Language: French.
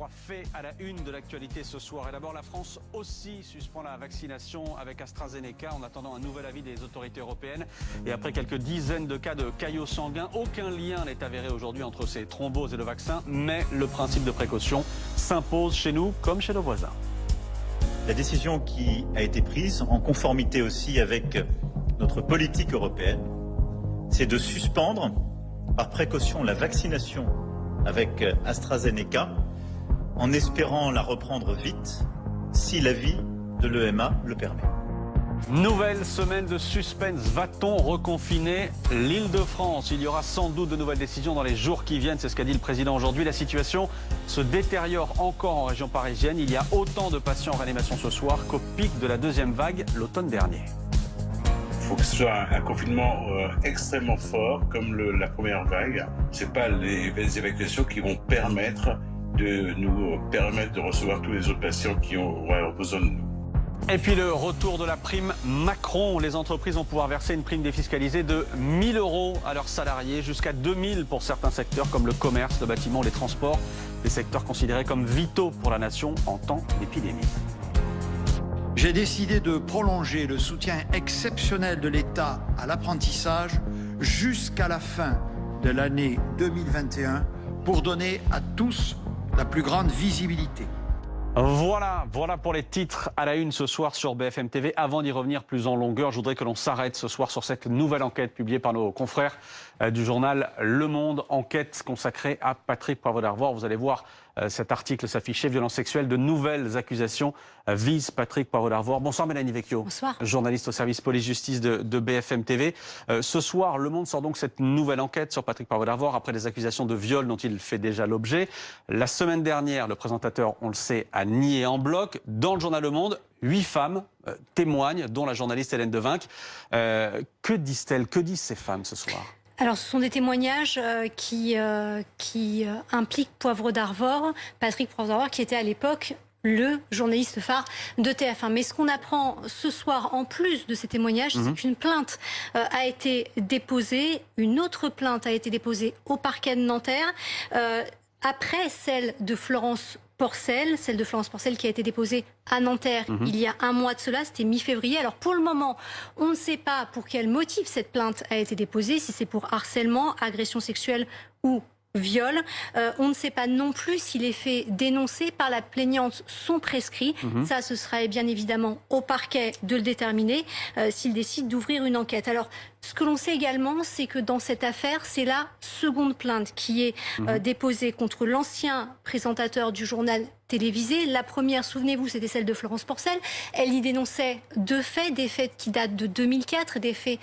Trois faits à la une de l'actualité ce soir. Et d'abord, la France aussi suspend la vaccination avec AstraZeneca en attendant un nouvel avis des autorités européennes. Et après quelques dizaines de cas de caillots sanguins, aucun lien n'est avéré aujourd'hui entre ces thromboses et le vaccin. Mais le principe de précaution s'impose chez nous comme chez nos voisins. La décision qui a été prise, en conformité aussi avec notre politique européenne, c'est de suspendre par précaution la vaccination avec AstraZeneca, en espérant la reprendre vite, si l'avis de l'EMA le permet. Nouvelle semaine de suspense. Va-t-on reconfiner l'Île-de-France? Il y aura sans doute de nouvelles décisions dans les jours qui viennent. C'est ce qu'a dit le président aujourd'hui. La situation se détériore encore en région parisienne. Il y a autant de patients en réanimation ce soir qu'au pic de la deuxième vague l'automne dernier. Il faut que ce soit un confinement extrêmement fort, comme la première vague. Ce n'est pas les évacuations qui vont permettre de recevoir tous les autres patients qui auront besoin de nous. Et puis le retour de la prime Macron. Les entreprises vont pouvoir verser une prime défiscalisée de 1 000 € à leurs salariés, jusqu'à 2 000 pour certains secteurs comme le commerce, le bâtiment, les transports, des secteurs considérés comme vitaux pour la nation en temps d'épidémie. J'ai décidé de prolonger le soutien exceptionnel de l'État à l'apprentissage jusqu'à la fin de l'année 2021 pour donner à tous la plus grande visibilité. Voilà pour les titres à la une ce soir sur BFM TV. Avant d'y revenir plus en longueur, je voudrais que l'on s'arrête ce soir sur cette nouvelle enquête publiée par nos confrères du journal Le Monde. Enquête consacrée à Patrick Poivre d'Arvor. Vous allez voir cet article s'afficher. Violences sexuelles, de nouvelles accusations visent Patrick Poivre d'Arvor. Bonsoir Mélanie Vecchio. Bonsoir. Journaliste au service police-justice de BFM TV. Ce soir, Le Monde sort donc cette nouvelle enquête sur Patrick Poivre d'Arvor après des accusations de viol dont il fait déjà l'objet. La semaine dernière, le présentateur, on le sait, a nié en bloc. Dans le journal Le Monde, 8 femmes témoignent, dont la journaliste Hélène Devinck. Que disent-elles? Que disent ces femmes ce soir? Alors, ce sont des témoignages qui impliquent Poivre d'Arvor, Patrick Poivre d'Arvor, qui était à l'époque le journaliste phare de TF1. Mais ce qu'on apprend ce soir, en plus de ces témoignages, c'est qu'une plainte a été déposée, une autre plainte a été déposée au parquet de Nanterre, après celle de Florence Porcel, qui a été déposée à Nanterre il y a un mois de cela, c'était mi-février. Alors pour le moment, on ne sait pas pour quel motif cette plainte a été déposée, si c'est pour harcèlement, agression sexuelle ou viol. On ne sait pas non plus si les faits dénoncés par la plaignante sont prescrits. Ça, ce serait bien évidemment au parquet de le déterminer s'il décide d'ouvrir une enquête. Alors, ce que l'on sait également, c'est que dans cette affaire, c'est la seconde plainte qui est déposée contre l'ancien présentateur du journal télévisé. La première, souvenez-vous, c'était celle de Florence Porcel. Elle y dénonçait deux faits, des faits qui datent de 2004, des faits